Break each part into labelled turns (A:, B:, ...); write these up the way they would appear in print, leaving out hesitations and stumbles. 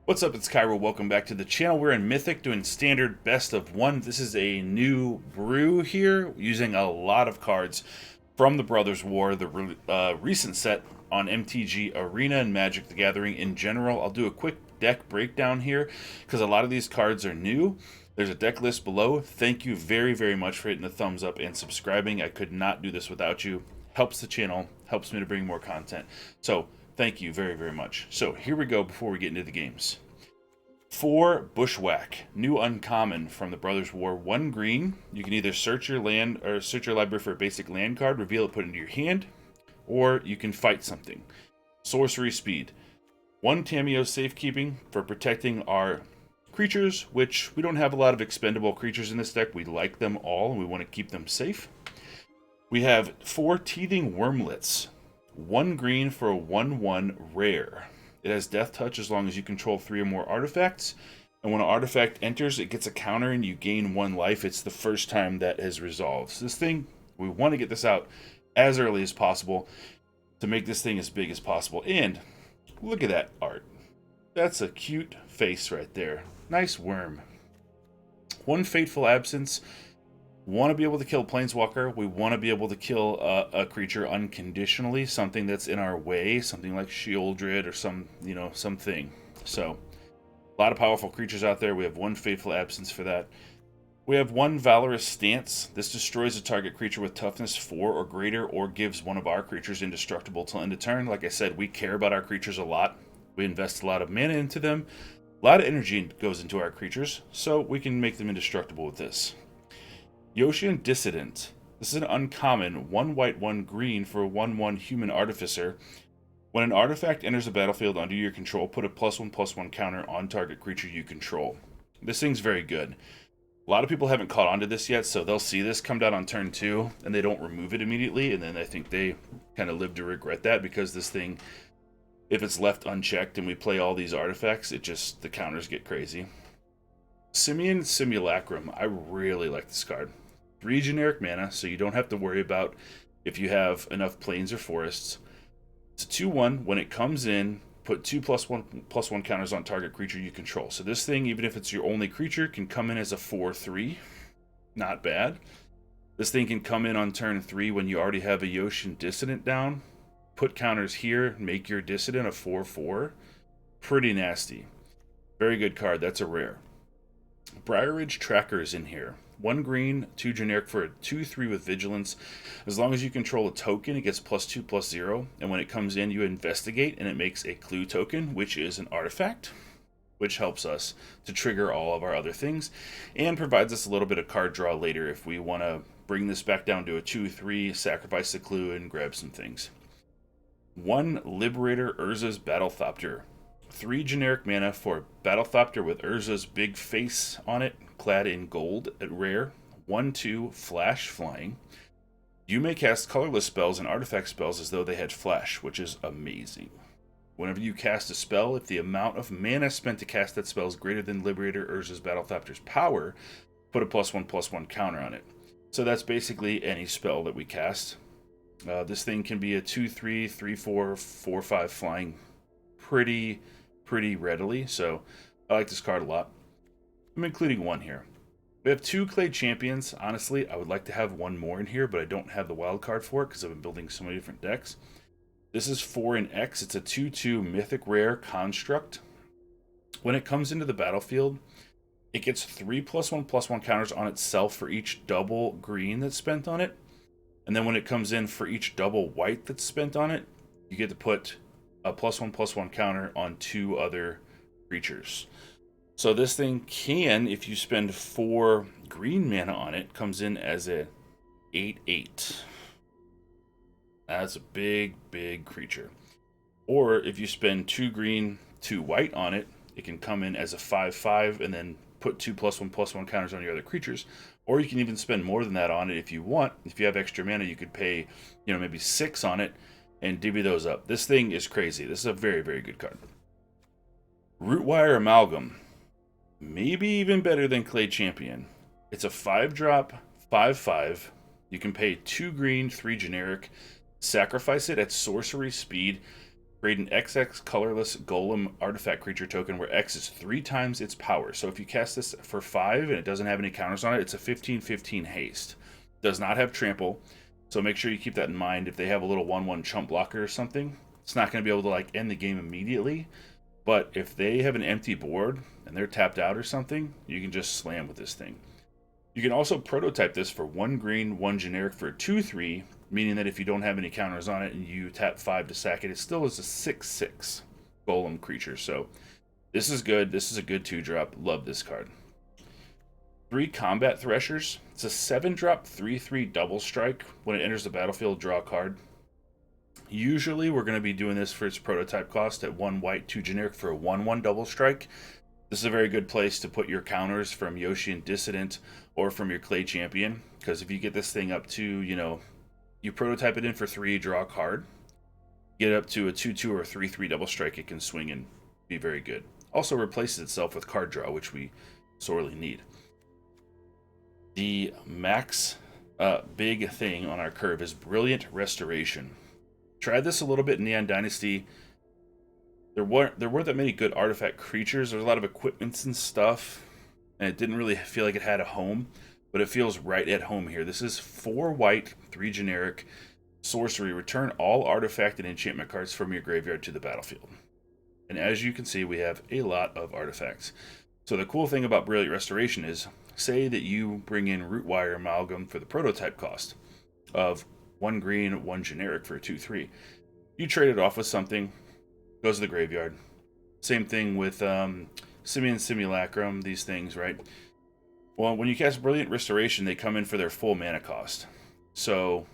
A: What's up, it's Cairo. Welcome back to the channel. We're in Mythic doing standard best of one. This is a new brew here, using a lot of cards from the Brothers War, the recent set on MTG Arena and Magic the Gathering in general. I'll do a quick deck breakdown here because a lot of these cards are new. There's a deck list below. Thank you very, very much for hitting the thumbs up and subscribing. I could not do this without you. Helps the channel, helps me to bring more content. So thank you very, very much. So here we go before we get into the games. 4 Bushwhack, new uncommon from the Brothers War. 1 green. You can either search your land or search your library for a basic land card, reveal it, put it into your hand, or you can fight something. Sorcery speed. 1 Tamiyo safekeeping for protecting our creatures, which we don't have a lot of expendable creatures in this deck. We like them all and we want to keep them safe. We have 4 Teething Wormlets. 1 green for a 1/1 rare. It has Death Touch as long as you control 3 or more artifacts. And when an artifact enters, it gets a counter and you gain 1 life. It's the first time that has resolved. So this thing, we want to get this out as early as possible to make this thing as big as possible. And look at that art. That's a cute face right there. Nice worm. 1 Fateful Absence. Want to be able to kill Planeswalker. We want to be able to kill a creature unconditionally, something that's in our way, something like Sheoldred or something. So, a lot of powerful creatures out there. We have 1 Fateful Absence for that. We have 1 Valorous Stance. This destroys a target creature with toughness 4 or greater, or gives one of our creatures indestructible till end of turn. Like I said, we care about our creatures a lot. We invest a lot of mana into them. A lot of energy goes into our creatures, so we can make them indestructible with this. Yoshian Dissident. This is an uncommon 1 white 1 green for a 1/1 human artificer. When an artifact enters the battlefield under your control, put a +1/+1 counter on target creature you control. This thing's very good. A lot of people haven't caught on to this yet, so they'll see this come down on turn 2 and they don't remove it immediately, and then I think they kind of live to regret that, because this thing, if it's left unchecked and we play all these artifacts, the counters get crazy. Simian Simulacrum. I really like this card. 3 generic mana, so you don't have to worry about if you have enough plains or forests. It's a 2/1. When it comes in, put 2 +1/+1 counters on target creature you control. So this thing, even if it's your only creature, can come in as a 4/3. Not bad. This thing can come in on turn 3 when you already have a Yoshian Dissident down. Put counters here, make your Dissident a 4/4. Pretty nasty. Very good card. That's a rare. Briarridge Tracker is in here. 1 green, 2 generic for a 2/3 with vigilance. As long as you control a token, it gets +2/+0. And when it comes in, you investigate, and it makes a clue token, which is an artifact, which helps us to trigger all of our other things, and provides us a little bit of card draw later if we want to bring this back down to a 2/3, sacrifice the clue, and grab some things. 1 Liberator Urza's Battlethopter. 3 generic mana for Battlethopter with Urza's big face on it, clad in gold at rare. 1/2 Flash Flying. You may cast colorless spells and artifact spells as though they had flash, which is amazing. Whenever you cast a spell, if the amount of mana spent to cast that spell is greater than Liberator Urza's Battlethopter's power, put a +1/+1 counter on it. So that's basically any spell that we cast. This thing can be a 2/3, 3/4, 4/5 flying pretty readily, so I like this card a lot. I'm including 1 here. We have 2 Clay Champions. Honestly, I would like to have 1 more in here, but I don't have the wild card for it because I've been building so many different decks. This is 4 in X. It's a 2/2 Mythic Rare Construct. When it comes into the battlefield, it gets 3 +1/+1 counters on itself for each double green that's spent on it. And then when it comes in, for each double white that's spent on it, you get to put a +1/+1 counter on 2 other creatures. So this thing can, if you spend 4 green mana on it, comes in as a 8/8. That's a big creature. Or if you spend 2 green, 2 white on it, it can come in as a 5/5 and then put 2 +1/+1 counters on your other creatures. Or you can even spend more than that on it if you want. If you have extra mana, you could pay, maybe 6 on it and divvy those up. This thing is crazy. This is a very good card. Rootwire Amalgam. Maybe even better than Clay Champion. It's a 5-drop, 5/5. You can pay 2 green, 3 generic, sacrifice it at sorcery speed. Create an XX colorless golem artifact creature token where X is 3 times its power. So if you cast this for 5 and it doesn't have any counters on it, it's a 15/15 haste. Does not have trample, so make sure you keep that in mind. If they have a little 1/1 chump blocker or something, it's not going to be able to like end the game immediately. But if they have an empty board and they're tapped out or something, you can just slam with this thing. You can also prototype this for 1 green, 1 generic for a 2/3, meaning that if you don't have any counters on it and you tap 5 to sack it, it still is a 6/6 golem creature. So this is good. This is a good 2-drop. Love this card. 3 Combat Threshers. It's a 7-drop 3/3 double strike. When it enters the battlefield, draw a card. Usually we're going to be doing this for its prototype cost at 1 white, 2 generic for a 1/1 double strike. This is a very good place to put your counters from Yoshi and Dissident or from your Clay Champion, because if you get this thing up to, you know, you prototype it in for 3, draw a card, get it up to a 2/2 or a 3/3 double strike, it can swing and be very good. Also replaces itself with card draw, which we sorely need. The max big thing on our curve is Brilliant Restoration. Tried this a little bit in Neon Dynasty. There weren't that many good artifact creatures. There's a lot of equipments and stuff, and it didn't really feel like it had a home, but it feels right at home here. This is 4 white, 3 generic, sorcery. Return all artifact and enchantment cards from your graveyard to the battlefield. And as you can see, we have a lot of artifacts. So the cool thing about Brilliant Restoration is, say that you bring in Rootwire Amalgam for the prototype cost of 1 green, 1 generic for a 2/3. You trade it off with something, goes to the graveyard. Same thing with Simian Simulacrum, these things, right? Well, when you cast Brilliant Restoration, they come in for their full mana cost. So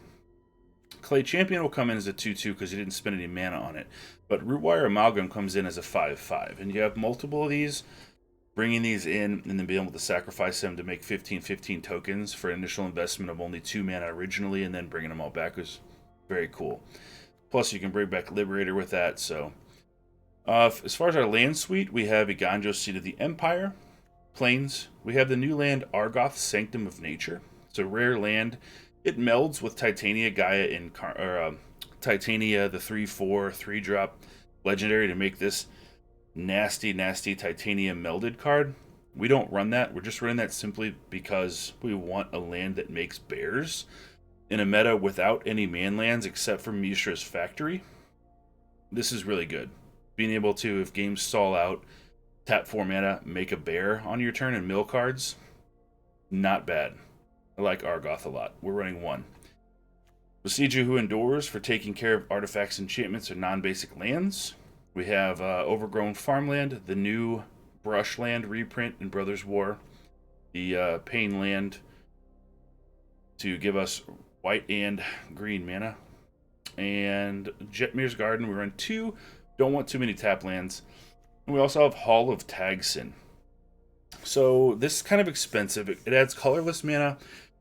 A: Clay Champion will come in as a 2/2 because you didn't spend any mana on it. But Rootwire Amalgam comes in as a 5/5. And you have multiple of these. Bringing these in and then being able to sacrifice them to make 15/15 tokens for initial investment of only 2 mana originally, and then bringing them all back is very cool. Plus, you can bring back Liberator with that. So, as far as our land suite, we have Iganjo, Seat of the Empire. Plains, we have the new land Argoth, Sanctum of Nature. It's a rare land. It melds with Titania, Gaia, and Titania, the 3/4 3-drop legendary, to make this nasty Titania melded card. We don't run that. We're just running that simply because we want a land that makes bears in a meta without any man lands except for Mishra's Factory. This is really good. Being able to, if games stall out, tap 4 mana, make a bear on your turn and mill cards, not bad. I like Argoth a lot. We're running 1. Besieger Who Endures for taking care of artifacts, enchantments, or non-basic lands. We have Overgrown Farmland, the new Brushland reprint in Brothers War, the Pain Land to give us white and green mana, and Jetmir's Garden. We run 2, don't want too many tap lands, and we also have Hall of Tagsin. So this is kind of expensive. It adds colorless mana.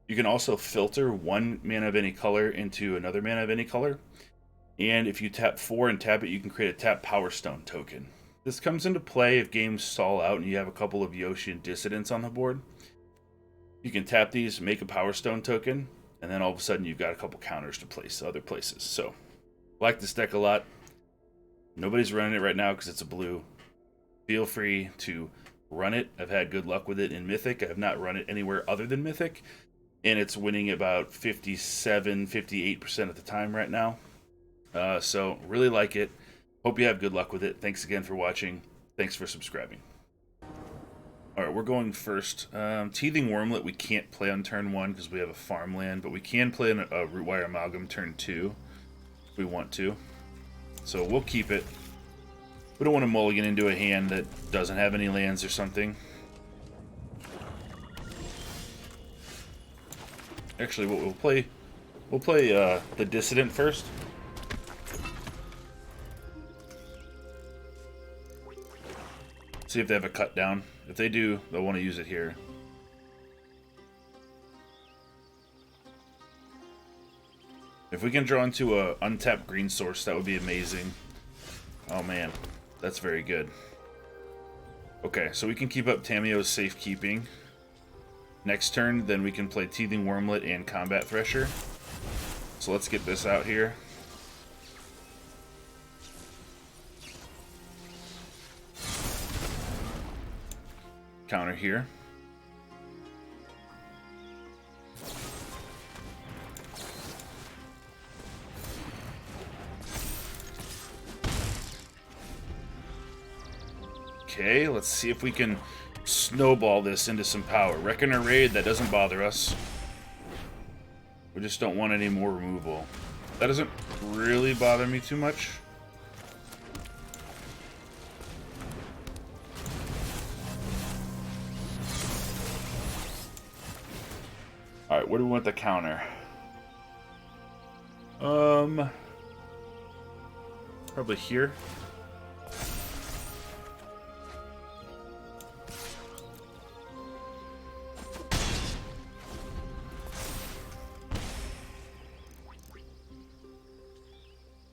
A: You can also filter 1 mana of any color into another mana of any color. And if you tap 4 and tap it, you can create a tap Power Stone token. This comes into play if games stall out and you have a couple of Yoshi and Dissidents on the board. You can tap these, make a Power Stone token, and then all of a sudden you've got a couple counters to place other places. So, I like this deck a lot. Nobody's running it right now because it's a blue. Feel free to run it. I've had good luck with it in Mythic. I have not run it anywhere other than Mythic. And it's winning about 57-58% of the time right now. So really like it. Hope you have good luck with it. Thanks again for watching. Thanks for subscribing. Alright, we're going first. Teething Wormlet we can't play on turn 1 because we have a farmland, but we can play a Rootwire Amalgam turn 2 if we want to. So we'll keep it. We don't want to mulligan into a hand that doesn't have any lands or something. Actually, what we'll play the Dissident first. See if they have a cut down. If they do, they'll want to use it here. If we can draw into a untapped green source, that would be amazing. Oh man, that's very good. Okay, so we can keep up Tamio's safekeeping. Next turn, then we can play Teething Wormlet and Combat Thresher. So let's get this out here. Counter here. Okay, let's see if we can snowball this into some power. Reckoner Raid, that doesn't bother us. We just don't want any more removal. That doesn't really bother me too much. Alright, where do we want the counter? Probably here.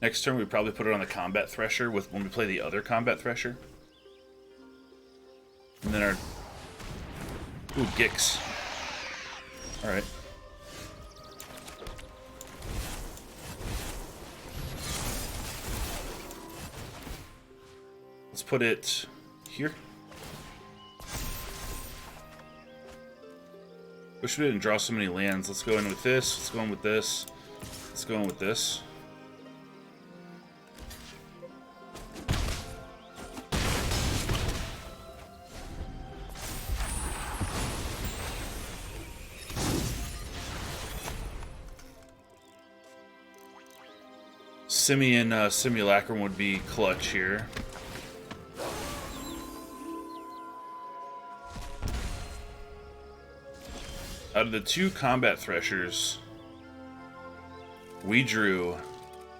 A: Next turn, we probably put it on the Combat Thresher with when we play the other Combat Thresher. And then our... Ooh, Gix. Alright. Let's put it here. Wish we didn't draw so many lands. Let's go in with this. Let's go in with this. Let's go in with this. Simian Simulacrum would be clutch here. Out of the two Combat Threshers, we drew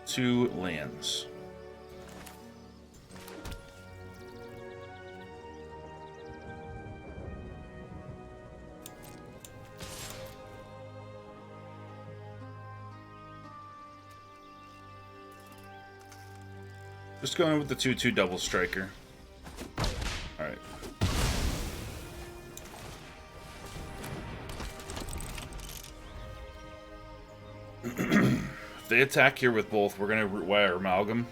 A: 2 lands. Just going with the 2/2 double striker. Alright. If they attack here with both, we're going to root wire Amalgam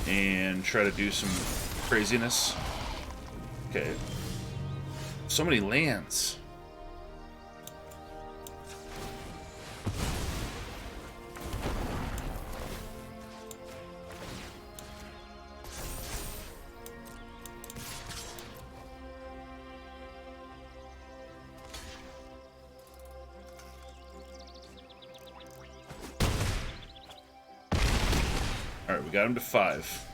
A: and try to do some craziness. Okay. So many lands. Alright, we got him to 5.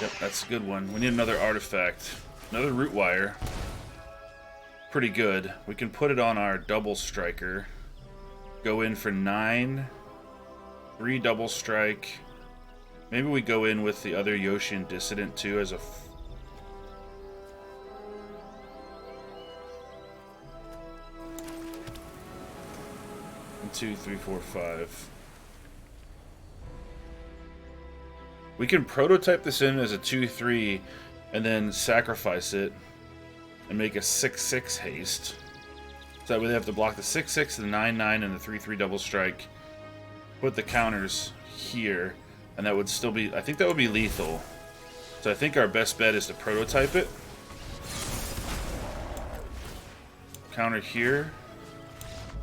A: Yep, that's a good one. We need another artifact. Another root wire. Pretty good. We can put it on our double striker. Go in for 9. 3 double strike. Maybe we go in with the other Yoshian Dissident too as a... 2, 3, 4, 5. We can prototype this in as a 2/3 and then sacrifice it and make a 6/6 haste. So that way they have to block the 6/6, the 9/9, and the 3/3 double strike. Put the counters here, and that would still be... I think that would be lethal. So I think our best bet is to prototype it. Counter here.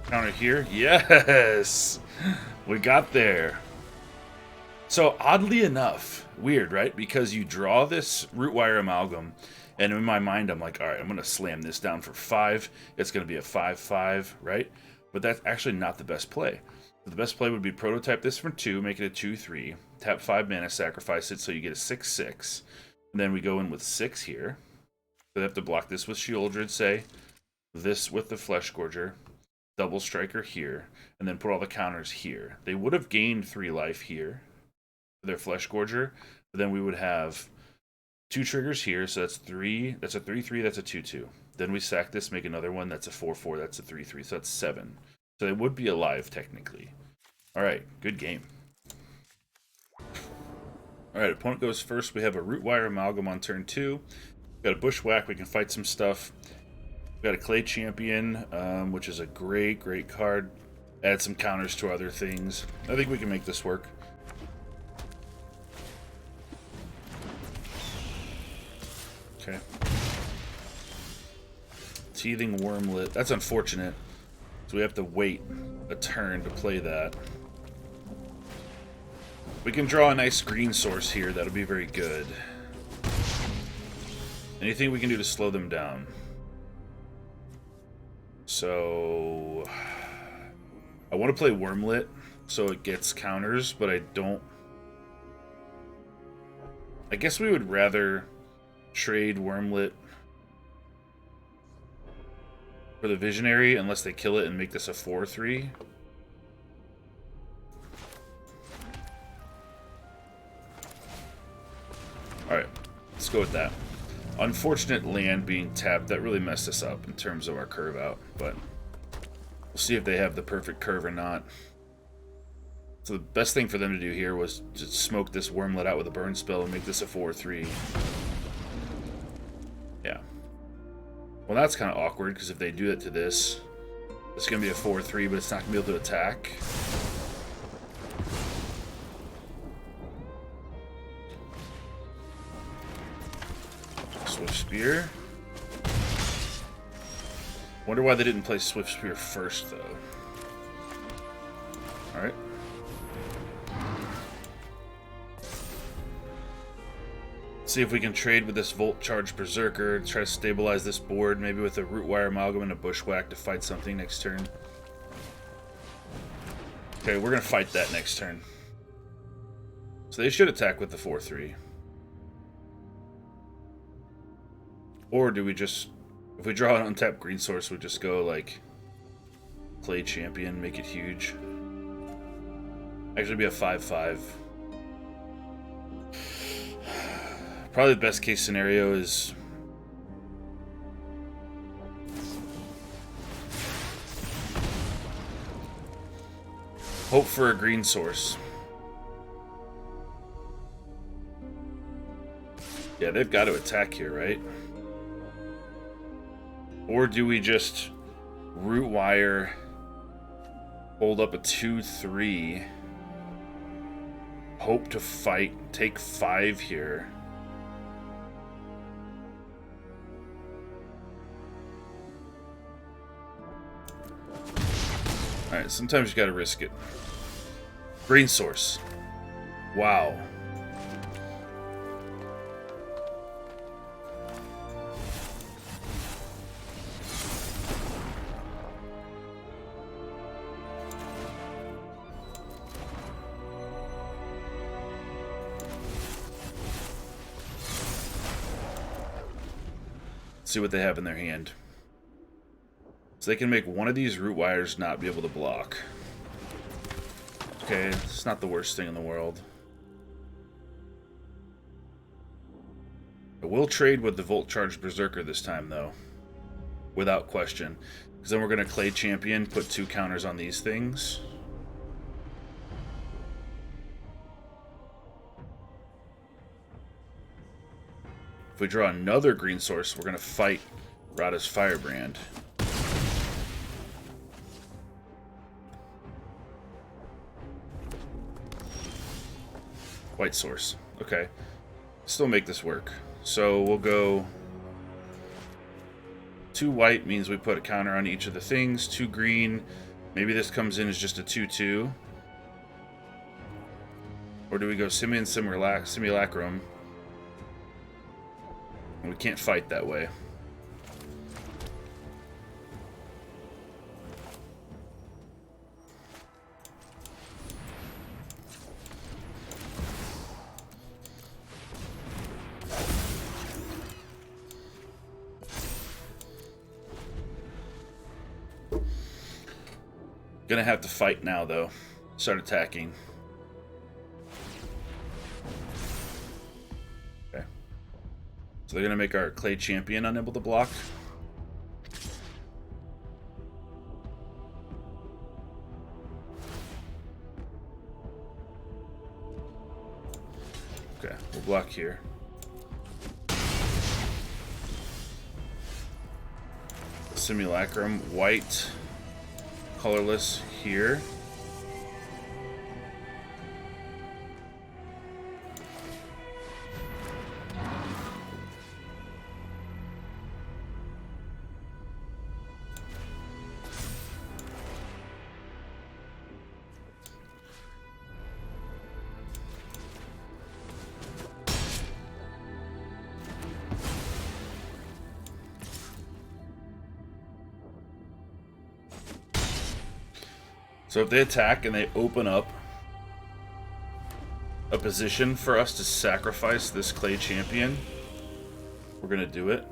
A: Counter here. Yes! We got there. So, oddly enough, weird, right? Because you draw this root wire Amalgam, and in my mind, I'm like, alright, I'm going to slam this down for 5. It's going to be a 5/5, right? But that's actually not the best play. The best play would be prototype this for 2, make it a 2/3, tap 5 mana, sacrifice it, so you get a 6/6. And then we go in with 6 here. So they have to block this with Shieldred, say. This with the Flesh Gorger. Double striker here. And then put all the counters here. They would have gained 3 life here. Their Flesh Gorger, but then we would have 2 triggers here, so that's 3, that's a 3/3, that's a 2/2. Then we sack this, make another one, that's a 4/4, that's a 3/3, so that's 7. So they would be alive, technically. Alright, good game. Alright, opponent goes first. We have a Root Wire Amalgam on turn 2. We've got a Bushwhack, we can fight some stuff. We've got a Clay Champion, which is a great card. add some counters to other things. I think we can make this work. Okay. Teething Wormlet. That's unfortunate. So we have to wait a turn to play that. We can draw a nice green source here. That'll be very good. Anything we can do to slow them down. So I want to play Wormlet so it gets counters, but I don't. I guess we would rather trade Wormlet for the Visionary unless they kill it and make this a 4/3. Alright, let's go with that. Unfortunate land being tapped, that really messed us up in terms of our curve out, but we'll see if they have the perfect curve or not. So the best thing for them to do here was to smoke this Wormlet out with a burn spell and make this a 4/3. Yeah. Well, that's kind of awkward, because if they do it to this, it's going to be a 4/3, but it's not going to be able to attack. Swift Spear. Wonder why they didn't play Swift Spear first, though. Alright. See if we can trade with this Volt Charge Berserker, try to stabilize this board, maybe with a Rootwire Amalgam and a Bushwhack to fight something next turn. Okay, we're going to fight that next turn. So they should attack with the 4/3. Or do we just, if we draw an untapped green source, we just go like Clay Champion, make it huge. Actually be a 5/5. Probably the best case scenario is hope for a green source. Yeah, they've got to attack here, right? Or do we just Root Wire, hold up a 2/3, hope to fight, take 5 here? Alright, sometimes you gotta risk it. Green source. Wow. See what they have in their hand. So they can make one of these Root Wires not be able to block. Okay, it's not the worst thing in the world. I will trade with the Volt Charge Berserker this time, though. Without question. Because then we're going to Clay Champion, put 2 counters on these things. If we draw another green source, we're going to fight Rada's Firebrand. White source. Okay. Still make this work. So we'll go 2 white means we put a counter on each of the things. 2 green. Maybe this comes in as just a 2/2. Or do we go Simian Simulacrum? We can't fight that way. Gonna have to fight now, though. Start attacking. Okay. So they're gonna make our Clay Champion unable to block. Okay, we'll block here. Simulacrum, white. colorless here. So if they attack and they open up a position for us to sacrifice this clay champion, we're gonna do it.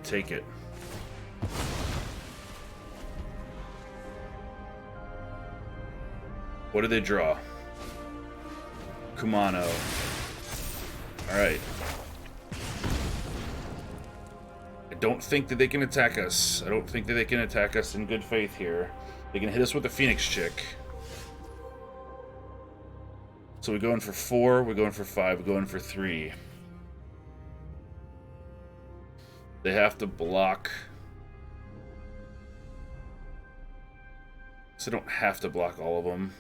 A: Take it. What do they draw? Kumano. Alright. I don't think that they can attack us. I don't think that they can attack us in good faith here. They can hit us with the Phoenix Chick. So we go in for 4, we go in for 5, we go in for 3. They have to block. So they don't have to block all of them.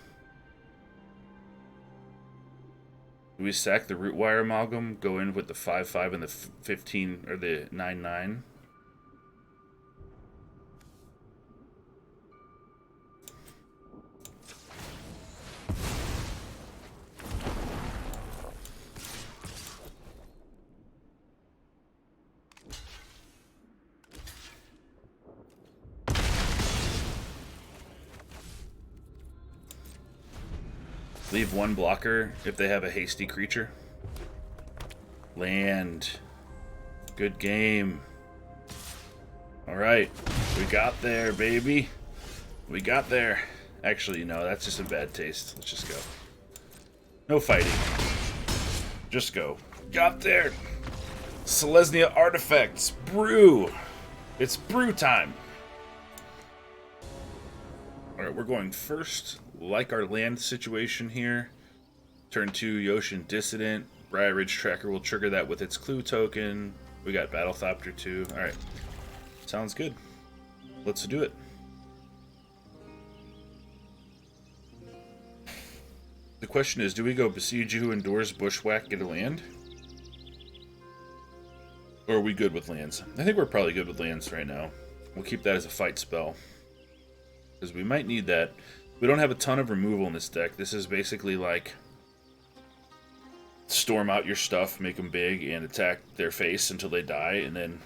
A: Do we sack the Root Wire Amalgam? Go in with the 5/5 and the 15 or the 9/9? Leave one blocker if they have a hasty creature. Land. Good game. Alright. We got there, baby. We got there. Actually, no, that's just a bad taste. Let's just go. No fighting. Just go. Got there. SELESNYA artifacts. Brew. It's brew time. Alright, we're going first. Like our land situation here. Turn 2, Yoshin Dissident. Briar Ridge Tracker will trigger that with its clue token. We got Battlethopter too. Alright. Sounds good. Let's do it. The question is, do we go Besiege Who Endures, Bushwhack, get a land? Or are we good with lands? I think we're probably good with lands right now. We'll keep that as a fight spell. Because we might need that. We don't have a ton of removal in this deck. This is basically like storm out your stuff, make them big, and attack their face until they die, and then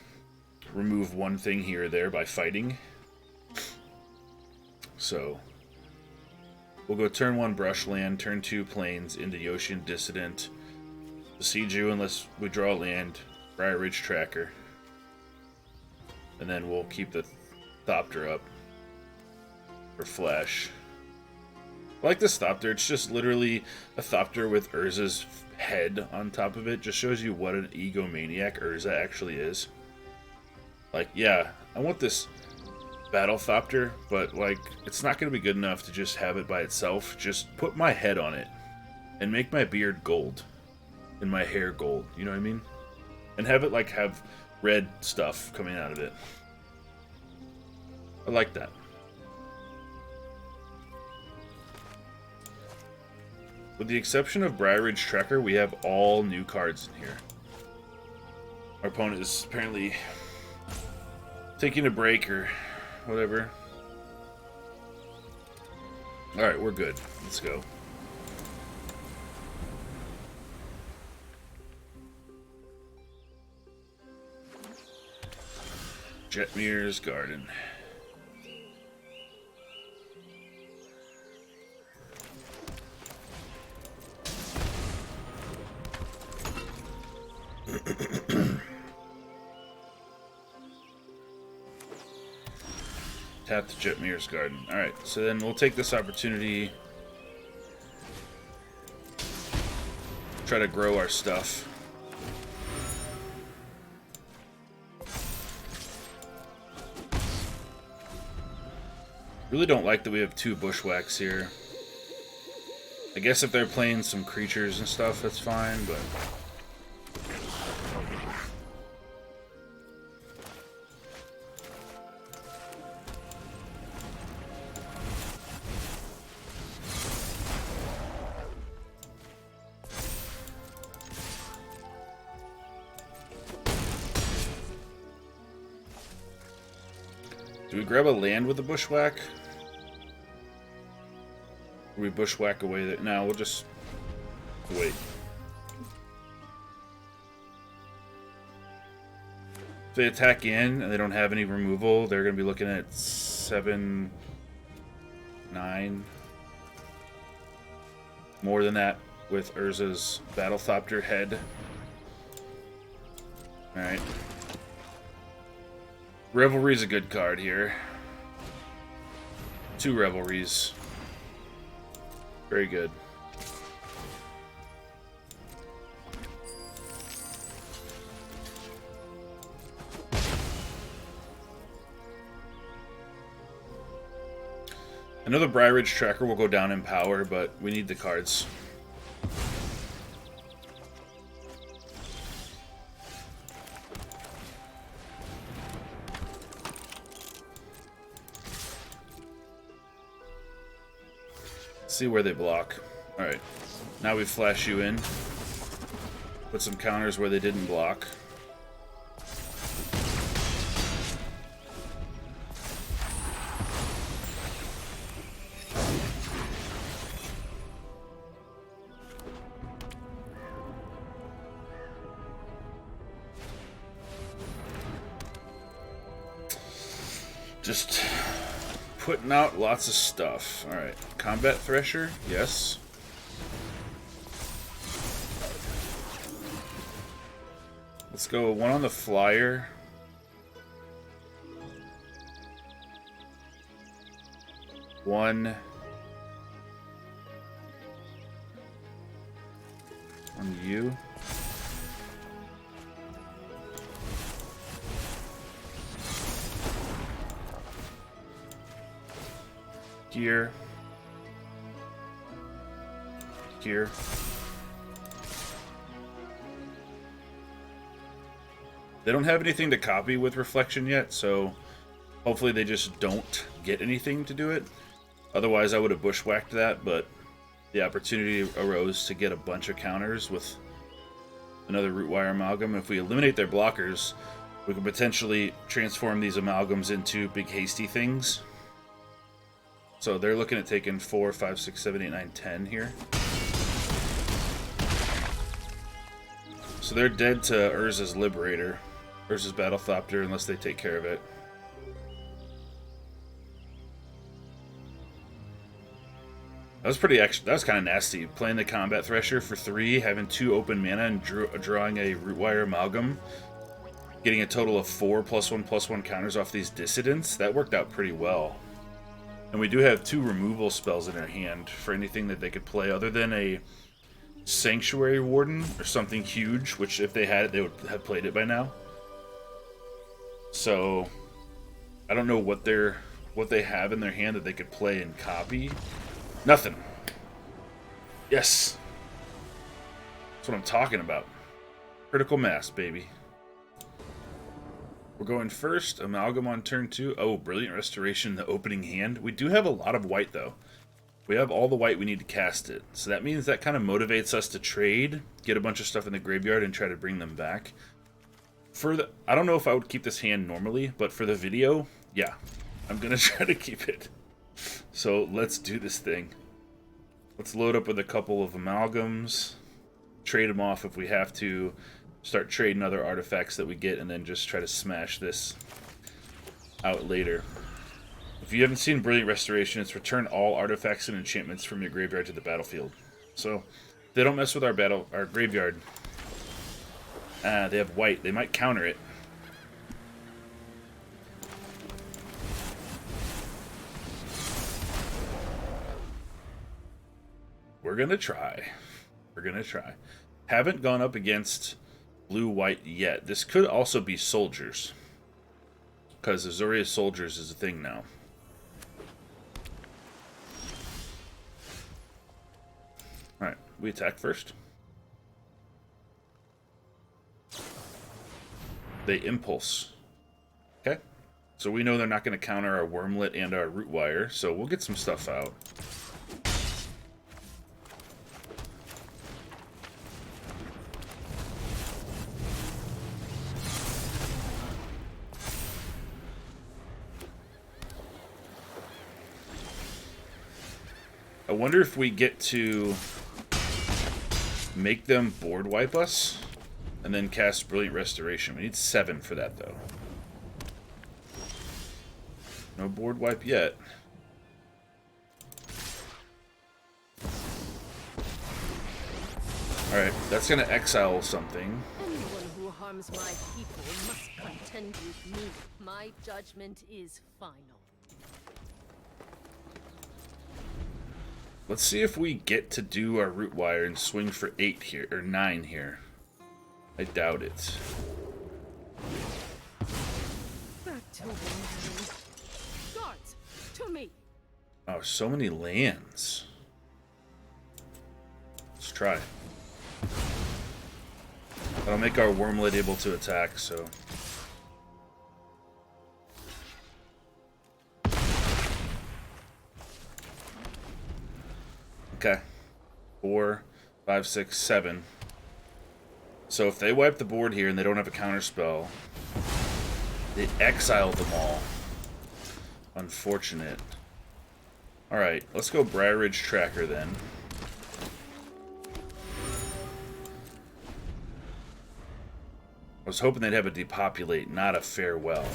A: remove one thing here or there by fighting. So we'll go turn 1 Brushland, turn 2 Plains into Yoshin Dissident, Besiege You unless we draw a land, Briar Ridge Tracker, and then we'll keep the Thopter up for Flash. I like this Thopter. It's just literally a Thopter with Urza's head on top of it. Just shows you what an egomaniac Urza actually is. Like, yeah, I want this Battle Thopter, but, like, it's not going to be good enough to just have it by itself. Just put my head on it and make my beard gold and my hair gold. You know what I mean? And have it, like, have red stuff coming out of it. I like that. With the exception of Briar Ridge Tracker, we have all new cards in here. Our opponent is apparently taking a break or whatever. Alright, we're good. Let's go. Jetmir's Garden. Tap the Jetmir's Garden. Alright, so then we'll take this opportunity. Try to grow our stuff. Really don't like that we have 2 bushwhacks here. I guess if they're playing some creatures and stuff, that's fine, but... Do we grab a land with the bushwhack? Or we bushwhack away that? No, we'll just wait. If they attack in and they don't have any removal, they're going to be looking at 7, 9. More than that with Urza's Battlethopter head. Alright. Revelry's a good card here. 2 Revelries. Very good. I know the Briarridge Tracker will go down in power, but we need the cards. See where they block. Alright. Now we flash you in. Put some counters where they didn't block. Just putting out lots of stuff. Alright. Combat Thresher, yes. Let's go 1 on the flyer. One on you. Gear. Gear. They don't have anything to copy with Reflection yet, so hopefully they just don't get anything to do it. Otherwise I would have bushwhacked that, but the opportunity arose to get a bunch of counters with another Rootwire Amalgam. If we eliminate their blockers, we could potentially transform these amalgams into big hasty things. So they're looking at taking 4, 5, 6, 7, 8, 9, 10 here. So they're dead to Urza's Liberator, Urza's Battlethopter, unless they take care of it. That was that was kind of nasty. Playing the Combat Thresher for 3, having 2 open mana, and drawing a Rootwire Amalgam. Getting a total of 4 +1/+1 counters off these Dissidents. That worked out pretty well. And we do have 2 removal spells in our hand for anything that they could play other than a Sanctuary Warden or something huge, which if they had it, they would have played it by now. So I don't know what they have in their hand that they could play and copy. Nothing. Yes. That's what I'm talking about. Critical mass, baby. We're going first. Amalgam on turn 2. Oh, Brilliant Restoration in the opening hand. We do have a lot of white, though. We have all the white we need to cast it. So that means that kind of motivates us to trade, get a bunch of stuff in the graveyard, and try to bring them back. I don't know if I would keep this hand normally, but for the video, yeah. I'm going to try to keep it. So let's do this thing. Let's load up with a couple of amalgams. Trade them off if we have to. Start trading other artifacts that we get, and then just try to smash this out later. If you haven't seen Brilliant Restoration, it's return all artifacts and enchantments from your graveyard to the battlefield. So they don't mess with our graveyard. They have white. They might counter it. We're gonna try. We're gonna try. Haven't gone up against blue-white yet. This could also be soldiers, because Azorius soldiers is a thing now. We attack first. They impulse. Okay. So we know they're not going to counter our Wormlet and our Root Wire, so we'll get some stuff out. I wonder if we get to make them board wipe us and then cast Brilliant Restoration. We need 7 for that, though. No board wipe yet. Alright, that's going to exile something.
B: Anyone who harms my people must contend with me. My judgment is final.
A: Let's see if we get to do our Root Wire and swing for 8 here, or 9 here. I doubt it.
B: Back to Washington. Guards, to me.
A: Oh, so many lands. Let's try. That'll make our Wormlet able to attack, so... Okay. 4, 5, 6, 7. So if they wipe the board here and they don't have a counter spell, they exile them all. Unfortunate. Alright, let's go Briarridge Tracker then. I was hoping they'd have a Depopulate, not a Farewell.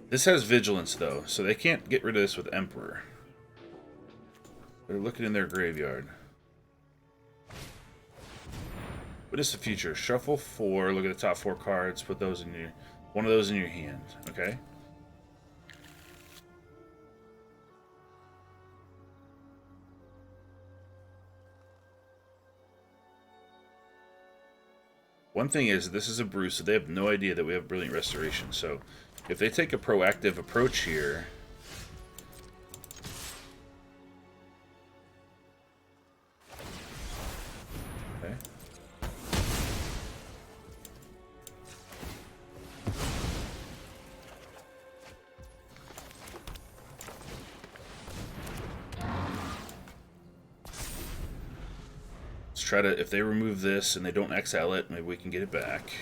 A: This has Vigilance though, so they can't get rid of this with Emperor. They're looking in their graveyard. What is the future? Shuffle 4, look at the top 4 cards, put those in your... one of those in your hand, okay? One thing is, this is a brew, so they have no idea that we have Brilliant Restoration, so if they take a proactive approach here... Okay. Let's try to, if they remove this and they don't exile it, maybe we can get it back.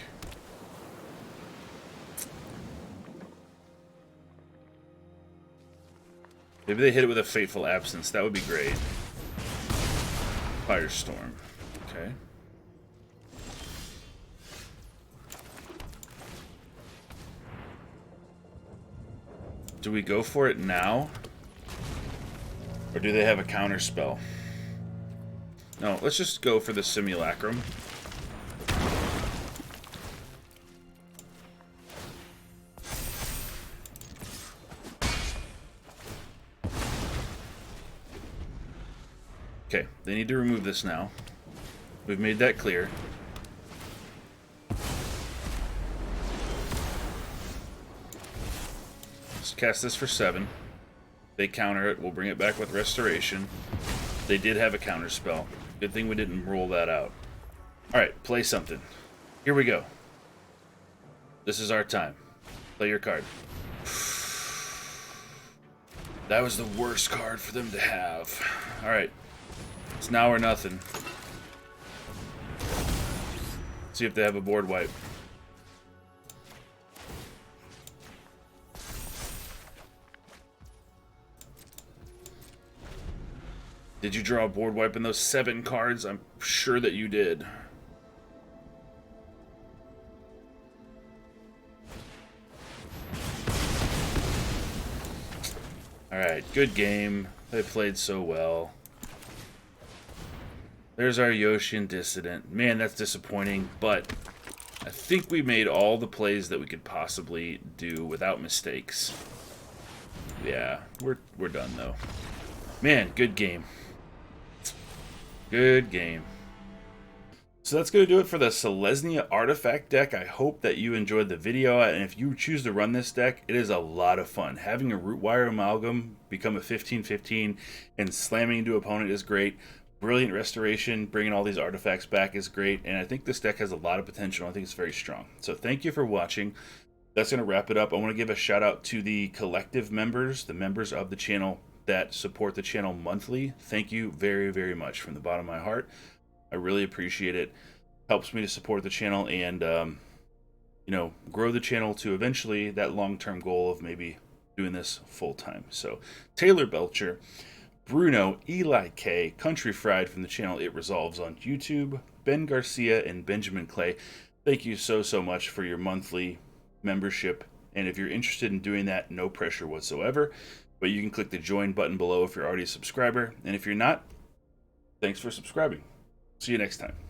A: Maybe they hit it with a Fateful Absence. That would be great. Firestorm. Okay. Do we go for it now? Or do they have a counter spell? No, let's just go for the Simulacrum. Okay, they need to remove this now. We've made that clear. Let's cast this for 7. They counter it, we'll bring it back with Restoration. They did have a counter spell. Good thing we didn't roll that out. Alright, play something. Here we go. This is our time. Play your card. That was the worst card for them to have. Alright. It's now or nothing. See if they have a board wipe. Did you draw a board wipe in those 7 cards? I'm sure that you did. Alright, good game. They played so well. There's our Yoshin Dissident. Man, that's disappointing, but I think we made all the plays that we could possibly do without mistakes. Yeah, we're done though. Man, good game. Good game. So that's going to do it for the Selesnya Artifact deck. I hope that you enjoyed the video, and if you choose to run this deck, it is a lot of fun. Having a Root Wire Amalgam become a 15/15 and slamming into opponent is great. brilliant restoration. Bringing all these artifacts back is great, and I think this deck has a lot of potential. I think it's very strong. So thank you for watching. That's going to wrap it up. I want to give a shout out to the collective members, the members of the channel that support the channel monthly. Thank you very, very much from the bottom of my heart. I really appreciate it. Helps me to support the channel and, you know, grow the channel to eventually that long-term goal of maybe doing this full-time. So Taylor Belcher, Bruno, Eli K, Country Fried from the channel It Resolves on YouTube, Ben Garcia, and Benjamin Clay. Thank you so, so much for your monthly membership. And if you're interested in doing that, no pressure whatsoever. But you can click the join button below if you're already a subscriber. And if you're not, thanks for subscribing. See you next time.